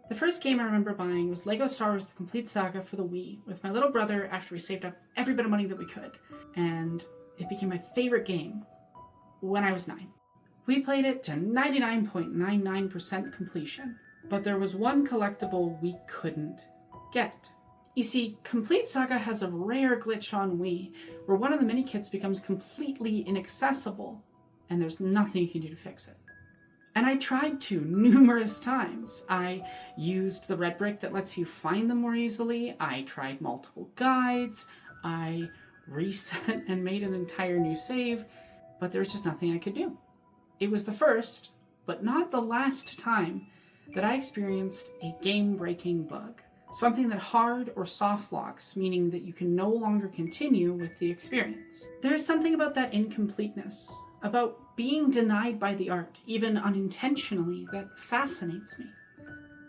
The first game I remember buying was Lego Star Wars The Complete Saga for the Wii with my little brother after we saved up every bit of money that we could, and it became my favorite game when I was 9. We played it to 99.99% completion, but there was one collectible we couldn't get. You see, Complete Saga has a rare glitch on Wii where one of the mini-kits becomes completely inaccessible, and there's nothing you can do to fix it. And I tried to numerous times. I used the red brick that lets you find them more easily. I tried multiple guides. I reset and made an entire new save, but there was just nothing I could do. It was the first, but not the last time that I experienced a game-breaking bug. Something that hard or soft locks, meaning that you can no longer continue with the experience. There is something about that incompleteness, about being denied by the art, even unintentionally, that fascinates me.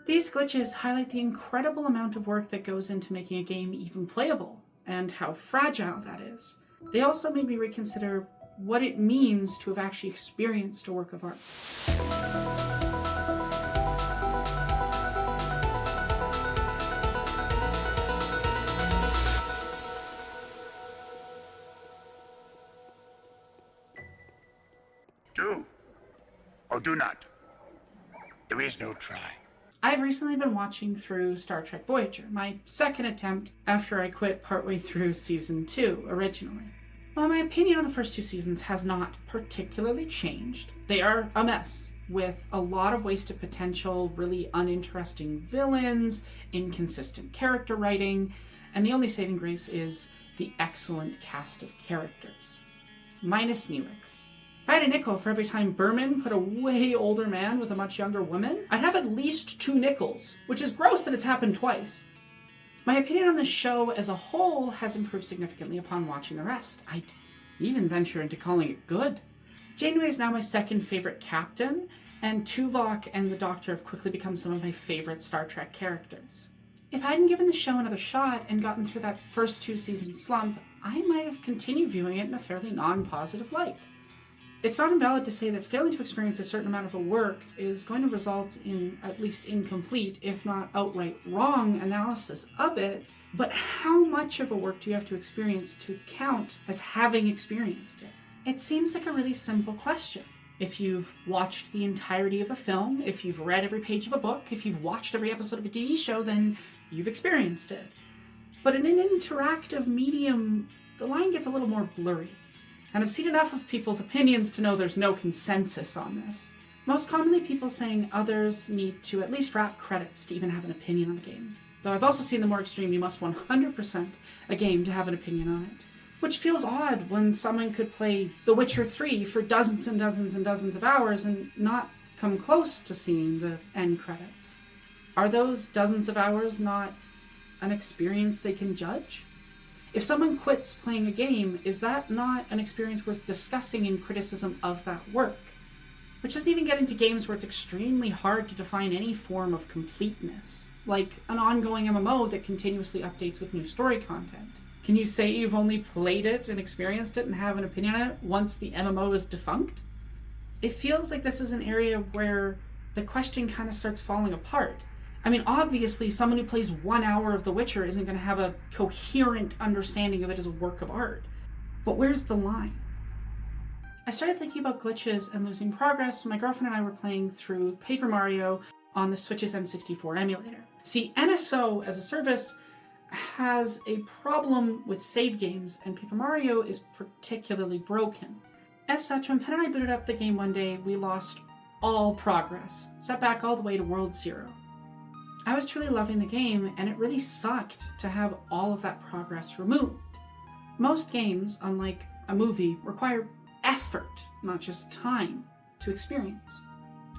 These glitches highlight the incredible amount of work that goes into making a game even playable, and how fragile that is. They also made me reconsider what it means to have actually experienced a work of art. Do or do not. There is no try. I've recently been watching through Star Trek Voyager, my second attempt after I quit partway through Season 2 originally. While my opinion on the first 2 seasons has not particularly changed, they are a mess, with a lot of wasted potential, really uninteresting villains, inconsistent character writing, and the only saving grace is the excellent cast of characters. Minus Neelix. If I had a nickel for every time Berman put a way older man with a much younger woman, I'd have at least 2 nickels, which is gross that it's happened twice. My opinion on the show as a whole has improved significantly upon watching the rest. I'd even venture into calling it good. Janeway is now my second favorite captain, and Tuvok and the Doctor have quickly become some of my favorite Star Trek characters. If I hadn't given the show another shot and gotten through that first 2 season slump, I might have continued viewing it in a fairly non-positive light. It's not invalid to say that failing to experience a certain amount of a work is going to result in at least incomplete, if not outright wrong, analysis of it, but how much of a work do you have to experience to count as having experienced it? It seems like a really simple question. If you've watched the entirety of a film, if you've read every page of a book, if you've watched every episode of a TV show, then you've experienced it. But in an interactive medium, the line gets a little more blurry. And I've seen enough of people's opinions to know there's no consensus on this. Most commonly, people saying others need to at least wrap credits to even have an opinion on the game. Though I've also seen the more extreme, you must 100% a game to have an opinion on it. Which feels odd when someone could play The Witcher 3 for dozens and dozens and dozens of hours and not come close to seeing the end credits. Are those dozens of hours not an experience they can judge? If someone quits playing a game, is that not an experience worth discussing in criticism of that work? Which doesn't even get into games where it's extremely hard to define any form of completeness, like an ongoing MMO that continuously updates with new story content. Can you say you've only played it and experienced it and have an opinion on it once the MMO is defunct? It feels like this is an area where the question kind of starts falling apart. I mean, obviously, someone who plays 1 hour of The Witcher isn't going to have a coherent understanding of it as a work of art. But where's the line? I started thinking about glitches and losing progress when my girlfriend and I were playing through Paper Mario on the Switch's N64 emulator. See, NSO as a service has a problem with save games, and Paper Mario is particularly broken. As such, when Pen and I booted up the game one day, we lost all progress, set back all the way to World 0. I was truly loving the game, and it really sucked to have all of that progress removed. Most games, unlike a movie, require effort, not just time, to experience.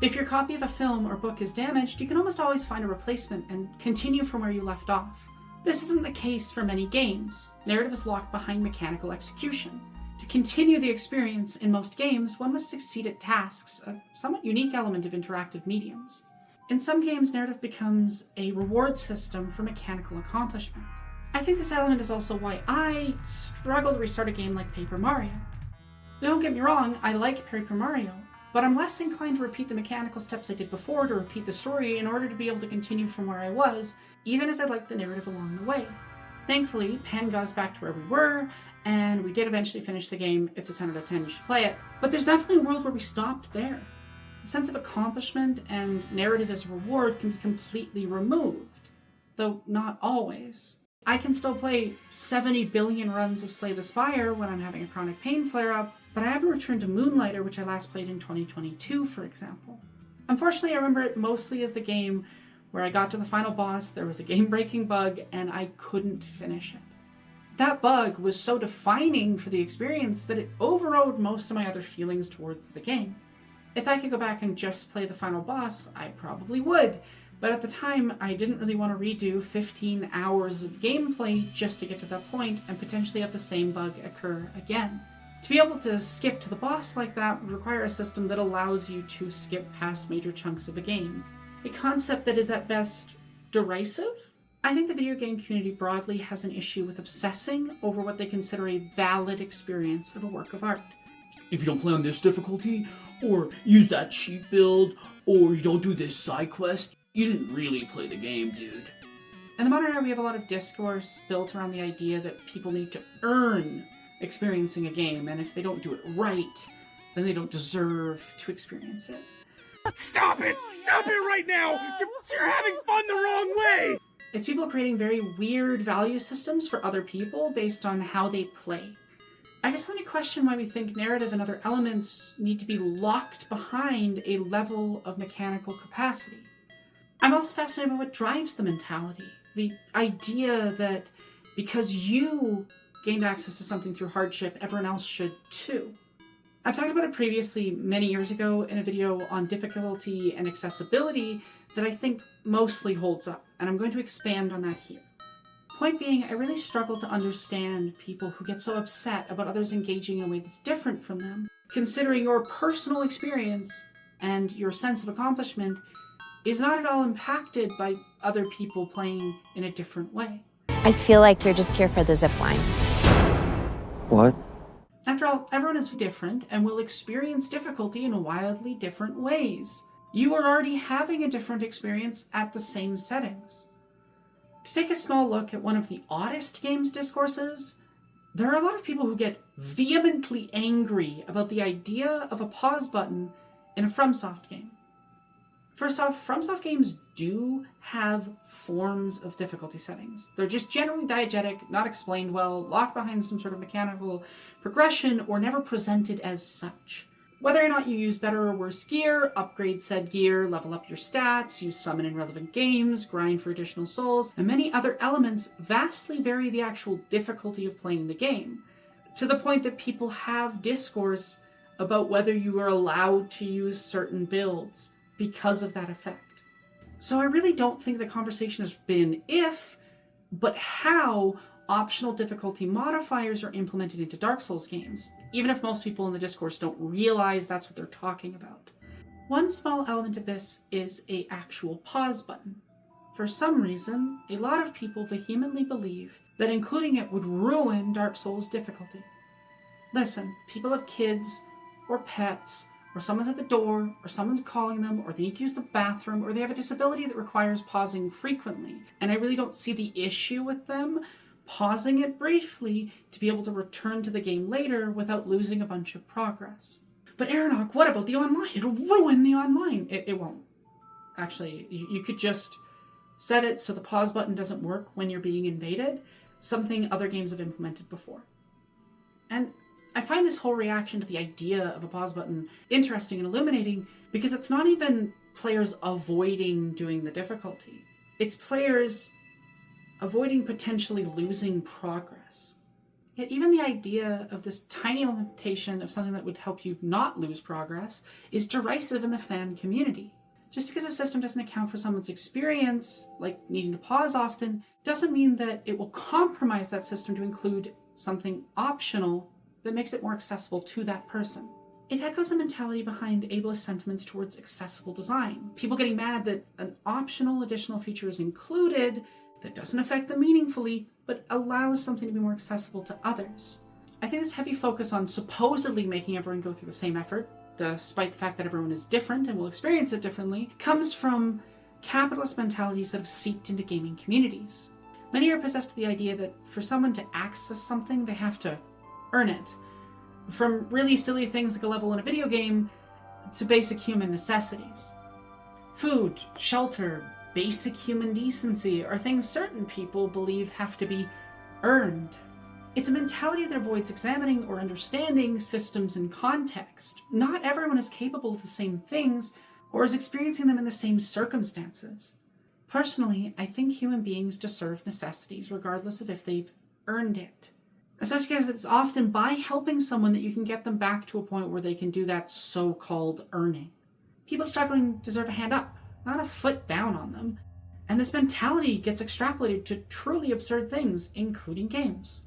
If your copy of a film or book is damaged, you can almost always find a replacement and continue from where you left off. This isn't the case for many games. Narrative is locked behind mechanical execution. To continue the experience in most games, one must succeed at tasks, a somewhat unique element of interactive mediums. In some games, narrative becomes a reward system for mechanical accomplishment. I think this element is also why I struggle to restart a game like Paper Mario. Don't get me wrong, I like Paper Mario, but I'm less inclined to repeat the mechanical steps I did before to repeat the story in order to be able to continue from where I was, even as I liked the narrative along the way. Thankfully, Penn got us back to where we were, and we did eventually finish the game. It's a 10 out of 10, you should play it. But there's definitely a world where we stopped there. The sense of accomplishment and narrative as a reward can be completely removed, though not always. I can still play 70 billion runs of Slay the Spire when I'm having a chronic pain flare-up, but I haven't returned to Moonlighter, which I last played in 2022, for example. Unfortunately, I remember it mostly as the game where I got to the final boss, there was a game-breaking bug, and I couldn't finish it. That bug was so defining for the experience that it overrode most of my other feelings towards the game. If I could go back and just play the final boss, I probably would, but at the time, I didn't really want to redo 15 hours of gameplay just to get to that point and potentially have the same bug occur again. To be able to skip to the boss like that would require a system that allows you to skip past major chunks of a game. A concept that is at best derisive. I think the video game community broadly has an issue with obsessing over what they consider a valid experience of a work of art. If you don't play on this difficulty, or use that cheat build, or you don't do this side quest, you didn't really play the game, dude. In the modern era, we have a lot of discourse built around the idea that people need to earn experiencing a game, and if they don't do it right, then they don't deserve to experience it. Stop it! Stop it right now! You're having fun the wrong way! It's people creating very weird value systems for other people based on how they play. I just want to question why we think narrative and other elements need to be locked behind a level of mechanical capacity. I'm also fascinated by what drives the mentality. The idea that because you gained access to something through hardship, everyone else should too. I've talked about it previously many years ago in a video on difficulty and accessibility that I think mostly holds up, and I'm going to expand on that here. Point being, I really struggle to understand people who get so upset about others engaging in a way that's different from them, considering your personal experience and your sense of accomplishment is not at all impacted by other people playing in a different way. I feel like you're just here for the zip line. What? After all, everyone is different and will experience difficulty in wildly different ways. You are already having a different experience at the same settings. To take a small look at one of the oddest games discourses, there are a lot of people who get vehemently angry about the idea of a pause button in a FromSoft game. First off, FromSoft games do have forms of difficulty settings. They're just generally diegetic, not explained well, locked behind some sort of mechanical progression, or never presented as such. Whether or not you use better or worse gear, upgrade said gear, level up your stats, use summon in relevant games, grind for additional souls, and many other elements vastly vary the actual difficulty of playing the game, to the point that people have discourse about whether you are allowed to use certain builds because of that effect. So I really don't think the conversation has been if, but how optional difficulty modifiers are implemented into Dark Souls games, even if most people in the discourse don't realize that's what they're talking about. One small element of this is an actual pause button. For some reason, a lot of people vehemently believe that including it would ruin Dark Souls difficulty. Listen, people have kids, or pets, or someone's at the door, or someone's calling them, or they need to use the bathroom, or they have a disability that requires pausing frequently, and I really don't see the issue with them pausing it briefly to be able to return to the game later without losing a bunch of progress. But Aronok, what about the online? It'll ruin the online. It won't. Actually, you could just set it so the pause button doesn't work when you're being invaded, something other games have implemented before. And I find this whole reaction to the idea of a pause button interesting and illuminating because it's not even players avoiding doing the difficulty. It's players avoiding potentially losing progress. Yet even the idea of this tiny implementation of something that would help you not lose progress is derisive in the fan community. Just because a system doesn't account for someone's experience, like needing to pause often, doesn't mean that it will compromise that system to include something optional that makes it more accessible to that person. It echoes the mentality behind ableist sentiments towards accessible design. People getting mad that an optional additional feature is included that doesn't affect them meaningfully, but allows something to be more accessible to others. I think this heavy focus on supposedly making everyone go through the same effort despite the fact that everyone is different and will experience it differently, comes from capitalist mentalities that have seeped into gaming communities. Many are possessed of the idea that for someone to access something, they have to earn it. From really silly things like a level in a video game to basic human necessities. Food, shelter, basic human decency are things certain people believe have to be earned. It's a mentality that avoids examining or understanding systems and context. Not everyone is capable of the same things or is experiencing them in the same circumstances. Personally, I think human beings deserve necessities regardless of if they've earned it. Especially because it's often by helping someone that you can get them back to a point where they can do that so-called earning. People struggling deserve a hand up, not a foot down on them. And this mentality gets extrapolated to truly absurd things, including games.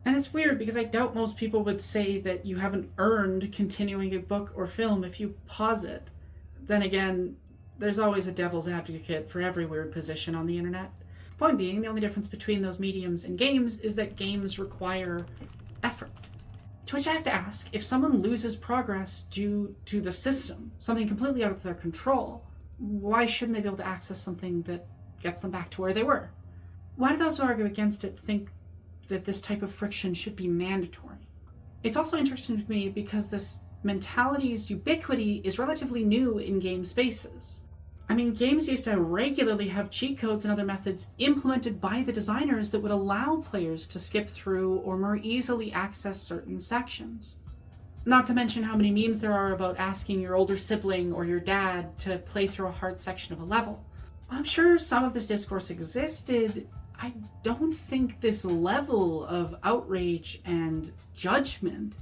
And it's weird because I doubt most people would say that you haven't earned continuing a book or film if you pause it. Then again, there's always a devil's advocate for every weird position on the internet. Point being, the only difference between those mediums and games is that games require effort. To which I have to ask, if someone loses progress due to the system, something completely out of their control, why shouldn't they be able to access something that gets them back to where they were? Why do those who argue against it think that this type of friction should be mandatory? It's also interesting to me because this mentality's ubiquity is relatively new in game spaces. I mean, games used to regularly have cheat codes and other methods implemented by the designers that would allow players to skip through or more easily access certain sections. Not to mention how many memes there are about asking your older sibling or your dad to play through a hard section of a level. While I'm sure some of this discourse existed, I don't think this level of outrage and judgment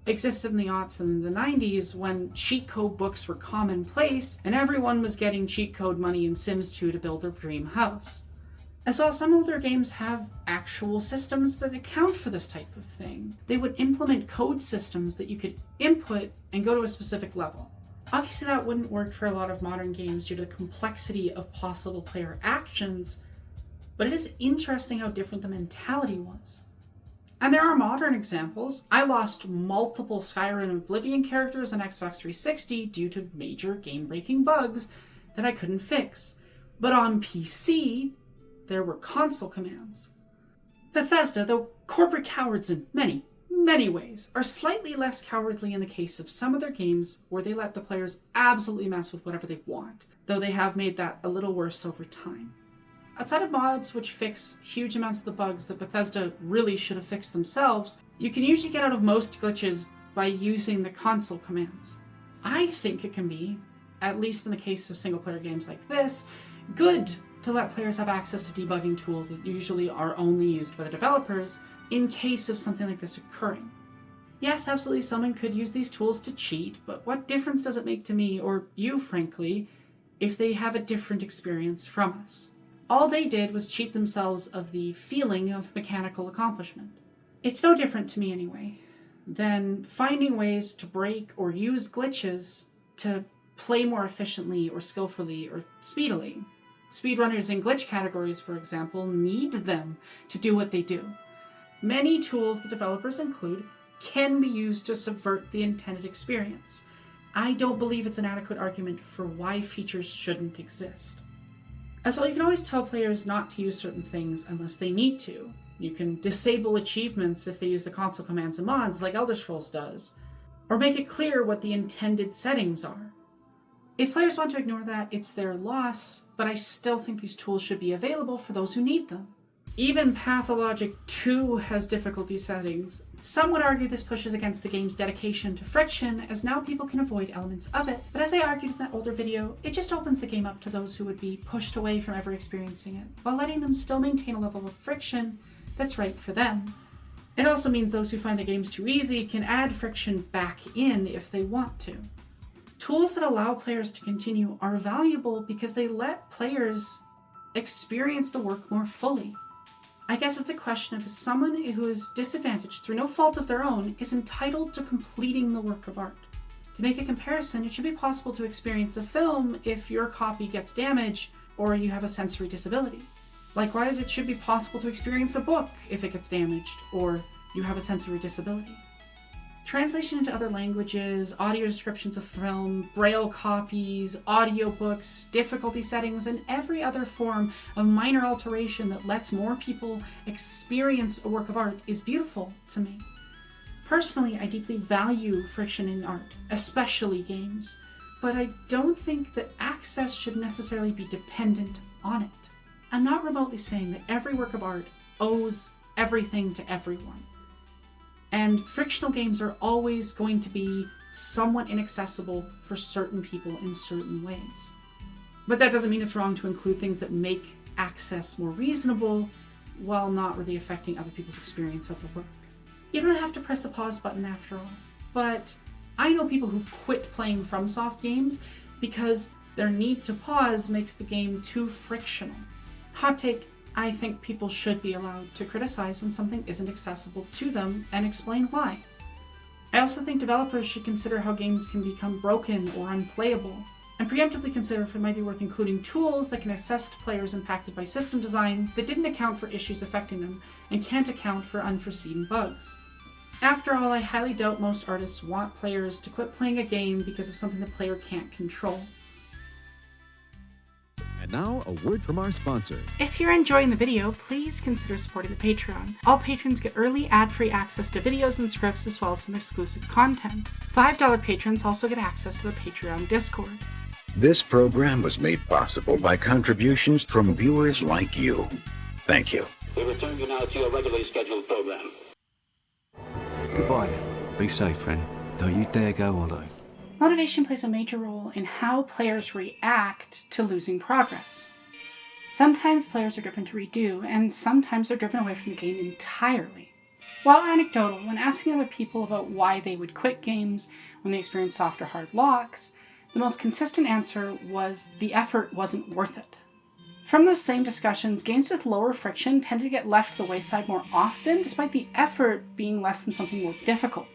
existed in the aughts and the 90s when cheat code books were commonplace and everyone was getting cheat code money in Sims 2 to build their dream house. As well, some older games have actual systems that account for this type of thing. They would implement code systems that you could input and go to a specific level. Obviously that wouldn't work for a lot of modern games due to the complexity of possible player actions, but it is interesting how different the mentality was. And there are modern examples. I lost multiple Skyrim and Oblivion characters on Xbox 360 due to major game-breaking bugs that I couldn't fix. But on PC, there were console commands. Bethesda, though corporate cowards in many, many ways, are slightly less cowardly in the case of some of their games where they let the players absolutely mess with whatever they want, though they have made that a little worse over time. Outside of mods which fix huge amounts of the bugs that Bethesda really should have fixed themselves, you can usually get out of most glitches by using the console commands. I think it can be, at least in the case of single-player games like this, good to let players have access to debugging tools that usually are only used by the developers in case of something like this occurring. Yes, absolutely, someone could use these tools to cheat, but what difference does it make to me, or you, frankly, if they have a different experience from us? All they did was cheat themselves of the feeling of mechanical accomplishment. It's no different to me anyway than finding ways to break or use glitches to play more efficiently or skillfully or speedily. Speedrunners in glitch categories, for example, need them to do what they do. Many tools the developers include can be used to subvert the intended experience. I don't believe it's an adequate argument for why features shouldn't exist. As well, you can always tell players not to use certain things unless they need to. You can disable achievements if they use the console commands and mods like Elder Scrolls does, or make it clear what the intended settings are. If players want to ignore that, it's their loss, but I still think these tools should be available for those who need them. Even Pathologic 2 has difficulty settings. Some would argue this pushes against the game's dedication to friction, as now people can avoid elements of it. But as I argued in that older video, it just opens the game up to those who would be pushed away from ever experiencing it, while letting them still maintain a level of friction that's right for them. It also means those who find the games too easy can add friction back in if they want to. Tools that allow players to continue are valuable because they let players experience the work more fully. I guess it's a question of if someone who is disadvantaged through no fault of their own is entitled to completing the work of art. To make a comparison, it should be possible to experience a film if your copy gets damaged or you have a sensory disability. Likewise, it should be possible to experience a book if it gets damaged or you have a sensory disability. Translation into other languages, audio descriptions of film, braille copies, audiobooks, difficulty settings, and every other form of minor alteration that lets more people experience a work of art is beautiful to me. Personally, I deeply value friction in art, especially games, but I don't think that access should necessarily be dependent on it. I'm not remotely saying that every work of art owes everything to everyone. And frictional games are always going to be somewhat inaccessible for certain people in certain ways. But that doesn't mean it's wrong to include things that make access more reasonable while not really affecting other people's experience of the work. You don't have to press a pause button after all, but I know people who've quit playing FromSoft games because their need to pause makes the game too frictional. Hot take, I think people should be allowed to criticize when something isn't accessible to them and explain why. I also think developers should consider how games can become broken or unplayable, and preemptively consider if it might be worth including tools that can assess players impacted by system design that didn't account for issues affecting them and can't account for unforeseen bugs. After all, I highly doubt most artists want players to quit playing a game because of something the player can't control. And now, a word from our sponsor. If you're enjoying the video, please consider supporting the Patreon. All patrons get early ad-free access to videos and scripts as well as some exclusive content. $5 patrons also get access to the Patreon Discord. This program was made possible by contributions from viewers like you. Thank you. We return you now to your regularly scheduled program. Goodbye then. Be safe, friend. Don't you dare go alone. Motivation plays a major role in how players react to losing progress. Sometimes players are driven to redo, and sometimes they're driven away from the game entirely. While anecdotal, when asking other people about why they would quit games when they experience soft or hard locks, the most consistent answer was the effort wasn't worth it. From those same discussions, games with lower friction tend to get left to the wayside more often, despite the effort being less than something more difficult.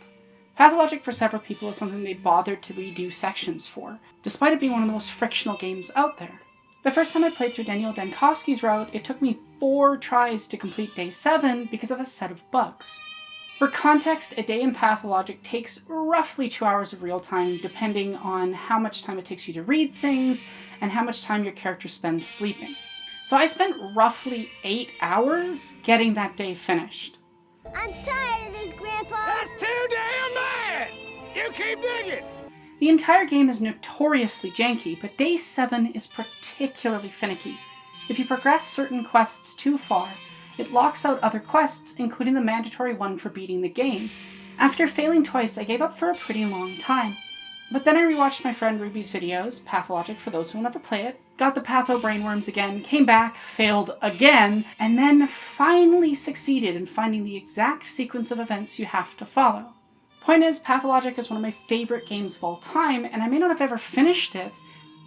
Pathologic for several people is something they bothered to redo sections for, despite it being one of the most frictional games out there. The first time I played through Daniel Dankovsky's route, it took me 4 tries to complete day 7 because of a set of bugs. For context, a day in Pathologic takes roughly 2 hours of real time, depending on how much time it takes you to read things and how much time your character spends sleeping. So I spent roughly 8 hours getting that day finished. I'm tired of this, Grandpa! That's too damn bad! You keep digging! The entire game is notoriously janky, but day 7 is particularly finicky. If you progress certain quests too far, it locks out other quests, including the mandatory one for beating the game. After failing twice, I gave up for a pretty long time. But then I rewatched my friend Ruby's videos, Pathologic for those who will never play it, got the patho brainworms again, came back, failed again, and then finally succeeded in finding the exact sequence of events you have to follow. Point is, Pathologic is one of my favorite games of all time, and I may not have ever finished it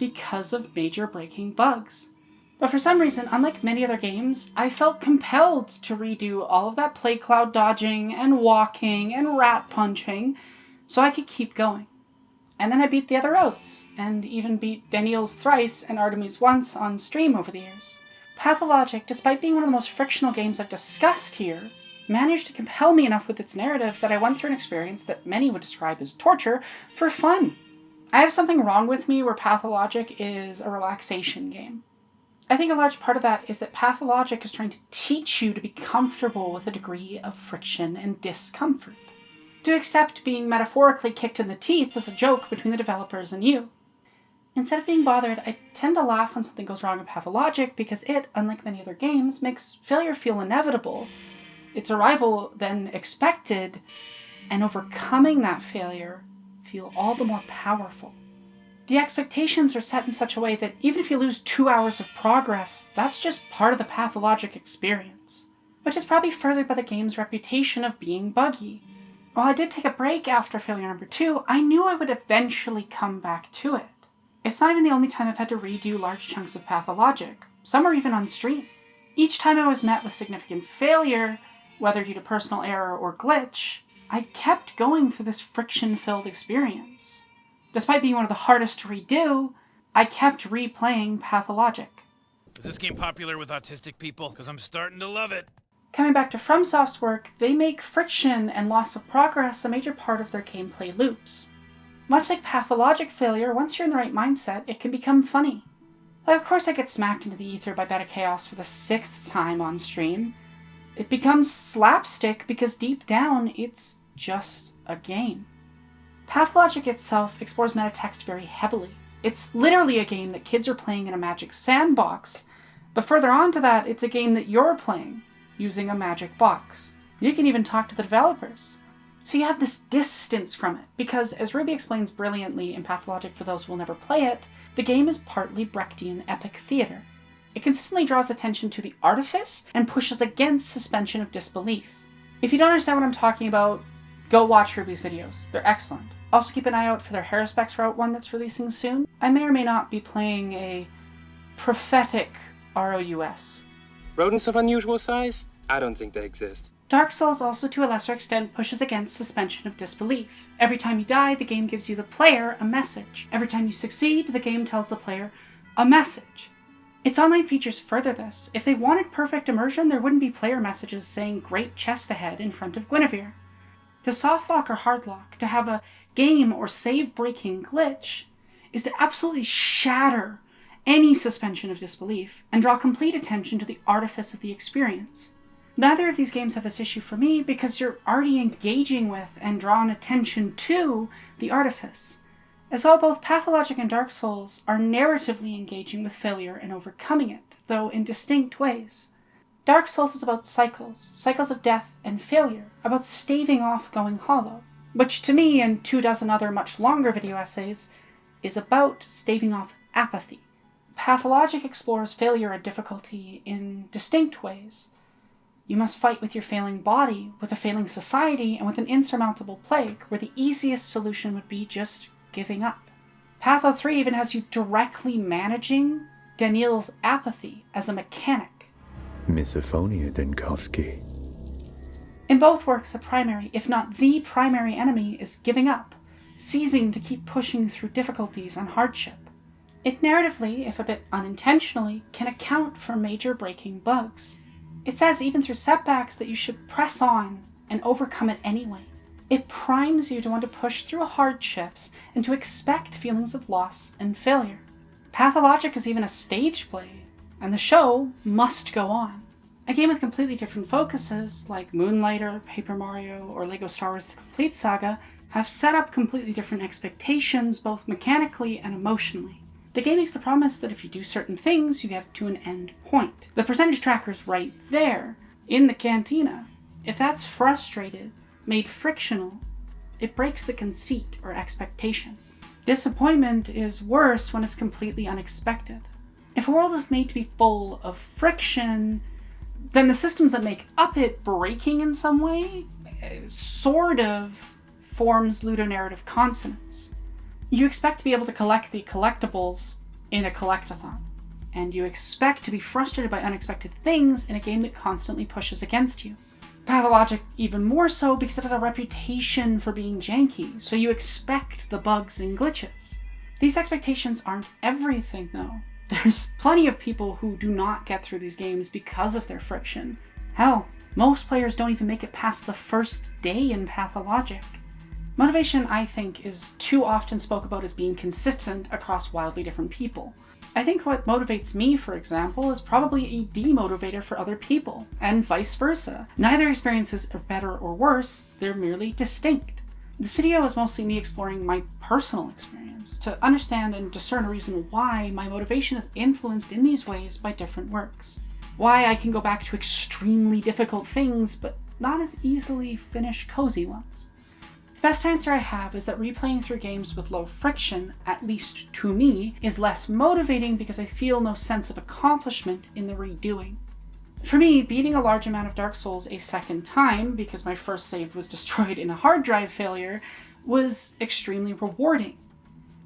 because of major breaking bugs. But for some reason, unlike many other games, I felt compelled to redo all of that play cloud dodging and walking and rat punching so I could keep going. And then I beat the other routes, and even beat Daniel's thrice and Artemis once on stream over the years. Pathologic, despite being one of the most frictional games I've discussed here, managed to compel me enough with its narrative that I went through an experience that many would describe as torture for fun. I have something wrong with me where Pathologic is a relaxation game. I think a large part of that is that Pathologic is trying to teach you to be comfortable with a degree of friction and discomfort. To accept being metaphorically kicked in the teeth as a joke between the developers and you. Instead of being bothered, I tend to laugh when something goes wrong in Pathologic because it, unlike many other games, makes failure feel inevitable, its arrival then expected, and overcoming that failure feel all the more powerful. The expectations are set in such a way that even if you lose 2 hours of progress, that's just part of the Pathologic experience, which is probably furthered by the game's reputation of being buggy. While I did take a break after failure number 2, I knew I would eventually come back to it. It's not even the only time I've had to redo large chunks of Pathologic. Some are even on stream. Each time I was met with significant failure, whether due to personal error or glitch, I kept going through this friction-filled experience. Despite being one of the hardest to redo, I kept replaying Pathologic. Is this game popular with autistic people? Because I'm starting to love it. Coming back to FromSoft's work, they make friction and loss of progress a major part of their gameplay loops. Much like pathologic failure, once you're in the right mindset, it can become funny. Like, of course I get smacked into the ether by Beta Chaos for the 6th time on stream. It becomes slapstick because deep down, it's just a game. Pathologic itself explores metatext very heavily. It's literally a game that kids are playing in a magic sandbox, but further on to that, it's a game that you're playing using a magic box. You can even talk to the developers. So you have this distance from it, because as Ruby explains brilliantly in Pathologic for those who will never play it, the game is partly Brechtian epic theatre. It consistently draws attention to the artifice and pushes against suspension of disbelief. If you don't understand what I'm talking about, go watch Ruby's videos. They're excellent. Also keep an eye out for their Haruspex Route 1 that's releasing soon. I may or may not be playing a prophetic ROUS. Rodents of unusual size? I don't think they exist. Dark Souls also to a lesser extent pushes against suspension of disbelief. Every time you die, the game gives you the player a message. Every time you succeed, the game tells the player a message. Its online features further this. If they wanted perfect immersion, there wouldn't be player messages saying "great chest ahead" in front of Guinevere. To softlock or hardlock, to have a game or save-breaking glitch, is to absolutely shatter any suspension of disbelief and draw complete attention to the artifice of the experience. Neither of these games have this issue for me because you're already engaging with and drawing attention to the artifice. As well, both Pathologic and Dark Souls are narratively engaging with failure and overcoming it, though in distinct ways. Dark Souls is about cycles of death and failure, about staving off going hollow, which to me and 24 other much longer video essays is about staving off apathy. Pathologic explores failure and difficulty in distinct ways. You must fight with your failing body, with a failing society, and with an insurmountable plague, where the easiest solution would be just giving up. Patho 3 even has you directly managing Daniil's apathy as a mechanic. Misophonia, Denkovsky. In both works, a primary, if not the primary enemy, is giving up, ceasing to keep pushing through difficulties and hardship. It narratively, if a bit unintentionally, can account for major breaking bugs. It says even through setbacks that you should press on and overcome it anyway. It primes you to want to push through hardships and to expect feelings of loss and failure. Pathologic is even a stage play, and the show must go on. A game with completely different focuses, like Moonlighter, Paper Mario, or LEGO Star Wars The Complete Saga, have set up completely different expectations, both mechanically and emotionally. The game makes the promise that if you do certain things, you get to an end point. The percentage tracker's right there, in the cantina. If that's frustrated, made frictional, it breaks the conceit or expectation. Disappointment is worse when it's completely unexpected. If a world is made to be full of friction, then the systems that make up it breaking in some way sort of forms ludonarrative consonance. You expect to be able to collect the collectibles in a collectathon, and you expect to be frustrated by unexpected things in a game that constantly pushes against you. Pathologic even more so because it has a reputation for being janky, so you expect the bugs and glitches. These expectations aren't everything though. There's plenty of people who do not get through these games because of their friction. Hell, most players don't even make it past the first day in Pathologic. Motivation, I think, is too often spoke about as being consistent across wildly different people. I think what motivates me, for example, is probably a demotivator for other people, and vice versa. Neither experiences are better or worse, they're merely distinct. This video is mostly me exploring my personal experience, to understand and discern a reason why my motivation is influenced in these ways by different works. Why I can go back to extremely difficult things, but not as easily finish cozy ones. The best answer I have is that replaying through games with low friction, at least to me, is less motivating because I feel no sense of accomplishment in the redoing. For me, beating a large amount of Dark Souls a second time, because my first save was destroyed in a hard drive failure, was extremely rewarding.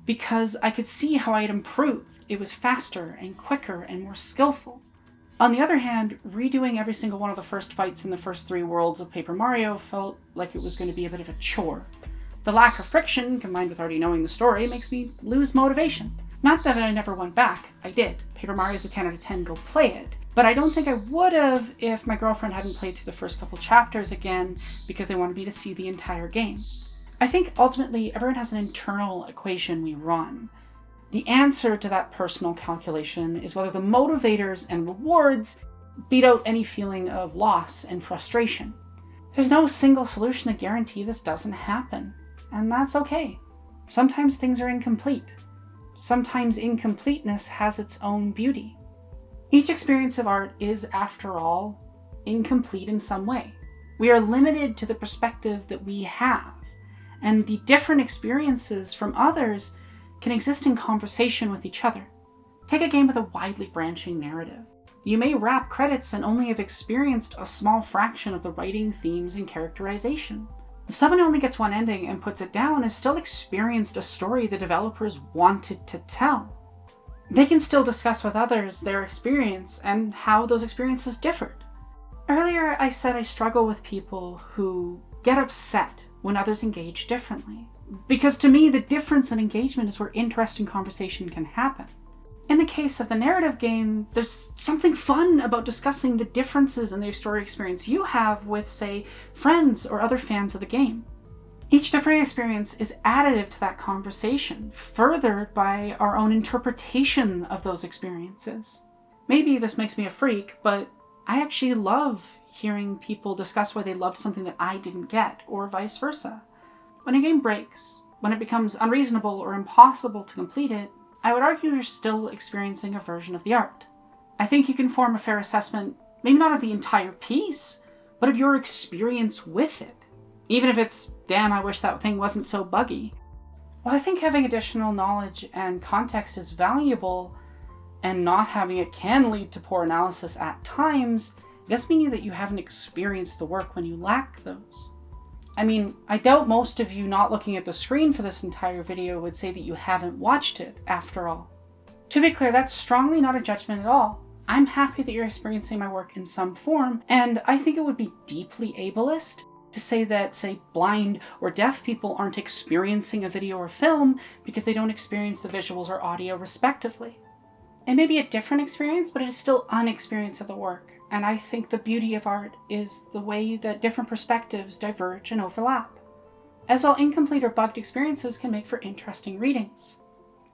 Because I could see how I had improved. It was faster and quicker and more skillful. On the other hand, redoing every single one of the first fights in the first 3 worlds of Paper Mario felt like it was going to be a bit of a chore. The lack of friction, combined with already knowing the story, makes me lose motivation. Not that I never went back, I did. Paper Mario's a 10 out of 10, go play it. but I don't think I would have if my girlfriend hadn't played through the first couple chapters again because they wanted me to see the entire game. I think ultimately everyone has an internal equation we run. The answer to that personal calculation is whether the motivators and rewards beat out any feeling of loss and frustration. There's no single solution to guarantee this doesn't happen, and that's okay. Sometimes things are incomplete. Sometimes incompleteness has its own beauty. Each experience of art is, after all, incomplete in some way. We are limited to the perspective that we have, and the different experiences from others can exist in conversation with each other. Take a game with a widely branching narrative. You may wrap credits and only have experienced a small fraction of the writing, themes, and characterization. Someone who only gets one ending and puts it down has still experienced a story the developers wanted to tell. They can still discuss with others their experience and how those experiences differed. Earlier, I said I struggle with people who get upset when others engage differently, because to me, the difference in engagement is where interesting conversation can happen. In the case of the narrative game, there's something fun about discussing the differences in the story experience you have with, say, friends or other fans of the game. Each differing experience is additive to that conversation, furthered by our own interpretation of those experiences. Maybe this makes me a freak, but I actually love hearing people discuss why they loved something that I didn't get, or vice versa. When a game breaks, when it becomes unreasonable or impossible to complete it, I would argue you're still experiencing a version of the art. I think you can form a fair assessment, maybe not of the entire piece, but of your experience with it. Even if it's, damn, I wish that thing wasn't so buggy. While I think having additional knowledge and context is valuable, and not having it can lead to poor analysis at times, it doesn't mean that you haven't experienced the work when you lack those. I mean, I doubt most of you not looking at the screen for this entire video would say that you haven't watched it, after all. To be clear, that's strongly not a judgment at all. I'm happy that you're experiencing my work in some form, and I think it would be deeply ableist to say that, say, blind or deaf people aren't experiencing a video or film because they don't experience the visuals or audio respectively. It may be a different experience, but it is still an experience of the work. And I think the beauty of art is the way that different perspectives diverge and overlap. As well, incomplete or bugged experiences can make for interesting readings.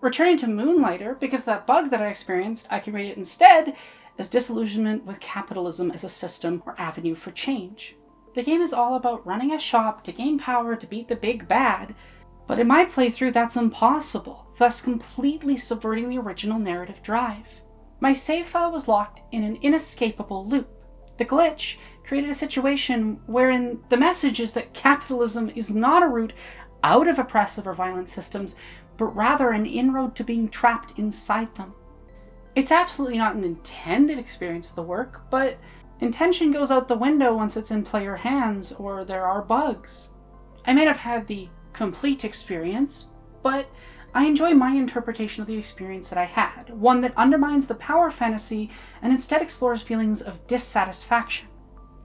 Returning to Moonlighter, because of that bug that I experienced, I can read it instead as disillusionment with capitalism as a system or avenue for change. The game is all about running a shop to gain power to beat the big bad, but in my playthrough that's impossible, thus completely subverting the original narrative drive. My save file was locked in an inescapable loop. The glitch created a situation wherein the message is that capitalism is not a route out of oppressive or violent systems, but rather an inroad to being trapped inside them. It's absolutely not an intended experience of the work, but intention goes out the window once it's in player hands or there are bugs. I may have had the complete experience, but I enjoy my interpretation of the experience that I had, one that undermines the power fantasy and instead explores feelings of dissatisfaction.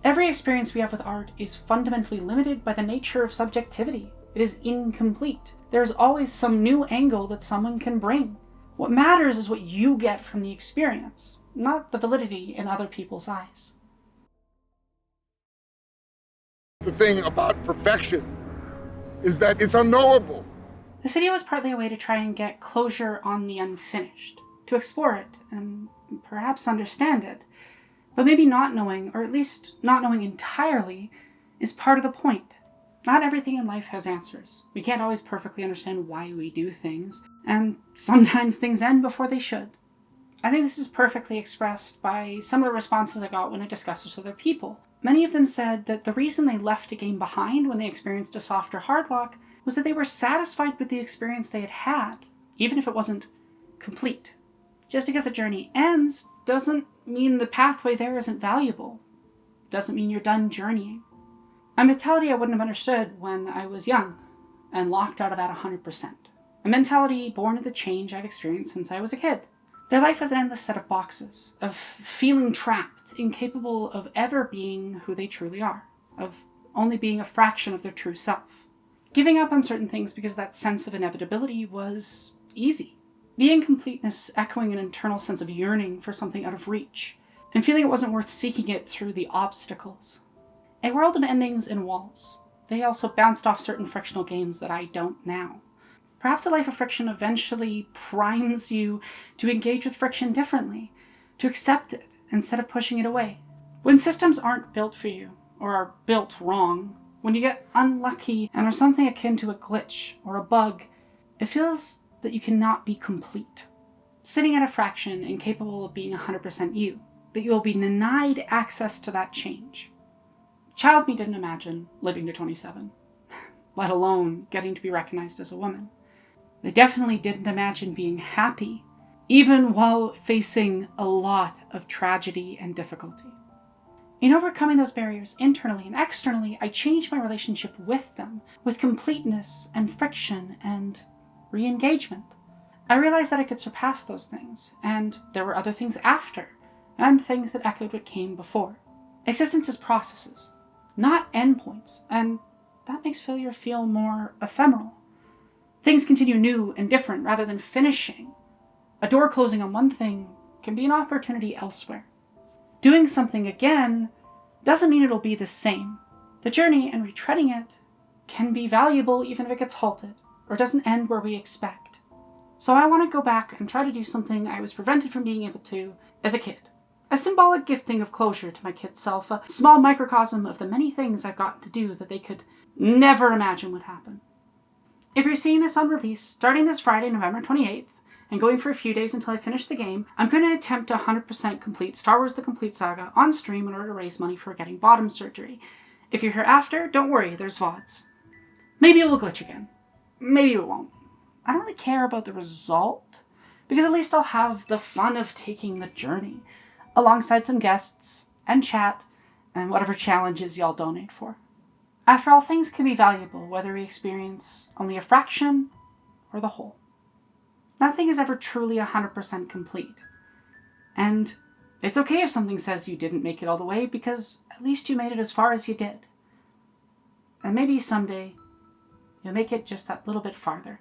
Every experience we have with art is fundamentally limited by the nature of subjectivity. It is incomplete. There is always some new angle that someone can bring. What matters is what you get from the experience, not the validity in other people's eyes. The thing about perfection is that it's unknowable. This video was partly a way to try and get closure on the unfinished, to explore it and perhaps understand it, but maybe not knowing, or at least not knowing entirely, is part of the point. Not everything in life has answers. We can't always perfectly understand why we do things, and sometimes things end before they should. I think this is perfectly expressed by some of the responses I got when I discussed this with other people. Many of them said that the reason they left a game behind when they experienced a soft or hard lock was that they were satisfied with the experience they had, even if it wasn't complete. Just because a journey ends doesn't mean the pathway there isn't valuable. Doesn't mean you're done journeying. A mentality I wouldn't have understood when I was young and locked out of that 100%. A mentality born of the change I've experienced since I was a kid. Their life was an endless set of boxes, of feeling trapped, incapable of ever being who they truly are, of only being a fraction of their true self. Giving up on certain things because of that sense of inevitability was easy. The incompleteness echoing an internal sense of yearning for something out of reach. and feeling it wasn't worth seeking it through the obstacles. A world of endings and walls. They also bounced off certain frictional games that I don't now. Perhaps a life of friction eventually primes you to engage with friction differently, to accept it instead of pushing it away. When systems aren't built for you, or are built wrong, when you get unlucky and are something akin to a glitch or a bug, it feels that you cannot be complete. Sitting at a fraction incapable of being 100% you, that you will be denied access to that change. Child me didn't imagine living to 27, let alone getting to be recognized as a woman. They definitely didn't imagine being happy, even while facing a lot of tragedy and difficulty. In overcoming those barriers internally and externally, I changed my relationship with them, with completeness and friction and re-engagement. I realized that I could surpass those things, and there were other things after, and things that echoed what came before. Existence is processes, not endpoints, and that makes failure feel more ephemeral. Things continue new and different rather than finishing. A door closing on one thing can be an opportunity elsewhere. Doing something again doesn't mean it'll be the same. The journey and retreading it can be valuable even if it gets halted or doesn't end where we expect. So I want to go back and try to do something I was prevented from being able to as a kid. A symbolic gifting of closure to my kid self, a small microcosm of the many things I've gotten to do that they could never imagine would happen. If you're seeing this on release, starting this Friday, November 28th, and going for a few days until I finish the game, I'm going to attempt to 100% complete Star Wars The Complete Saga on stream in order to raise money for getting bottom surgery. If you're here after, don't worry, there's VODs. Maybe it will glitch again. Maybe it won't. I don't really care about the result, because at least I'll have the fun of taking the journey, alongside some guests, and chat, and whatever challenges y'all donate for. After all, things can be valuable, whether we experience only a fraction or the whole. Nothing is ever truly 100% complete. And it's okay if something says you didn't make it all the way, because at least you made it as far as you did. And maybe someday, you'll make it just that little bit farther.